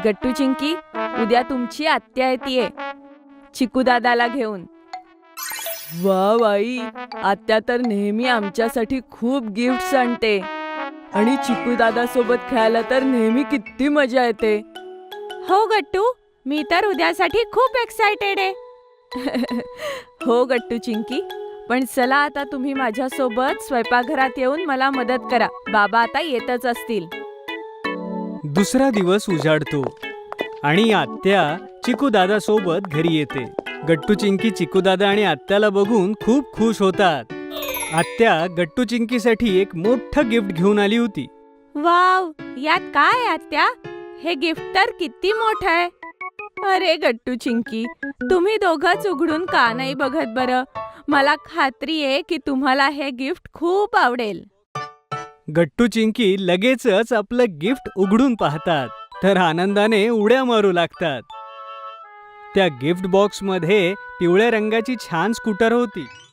गट्टू चिंकी, उद्या तुमची आत्या येतीये चिकू दादाला घेऊन. वा बाई, आत्या तर नेहमी आमच्यासाठी खूप गिफ्ट्स आणते आणि चिकू दादा सोबत खेळायला तर नेहमी किती मजा येते. हो गट्टू, मी तर उद्यासाठी खूप एक्साइटेड आहे. हो गट्टू चिंकी, पण चला आता तुम्ही माझ्यासोबत स्वयंपाकघरात येऊन मला मदत करा. बाबा आता येतच असतील. दुसरा दिवस उजाडतो आणि आत्या चिकू दादा सोबत घरी येते. गट्टू चिंकी चिकू दादा आणि आत्याला बघून खूप खुश होतात. आत्या गट्टू चिंकीसाठी एक मोठं गिफ्ट घेऊन आली होती. वाव, यात काय आत्या? हे गिफ्ट तर किती मोठं आहे. अरे गट्टू चिंकी, तुम्ही दोघंच उघडून का नाही बघत बरं? मला खात्री आहे की तुम्हाला हे गिफ्ट खूप आवडेल. गट्टू चिंकी लगेचच आपलं गिफ्ट उघडून पाहतात तर आनंदाने उड्या मारू लागतात. त्या गिफ्ट बॉक्समध्ये पिवळ्या रंगाची छान स्कूटर होती.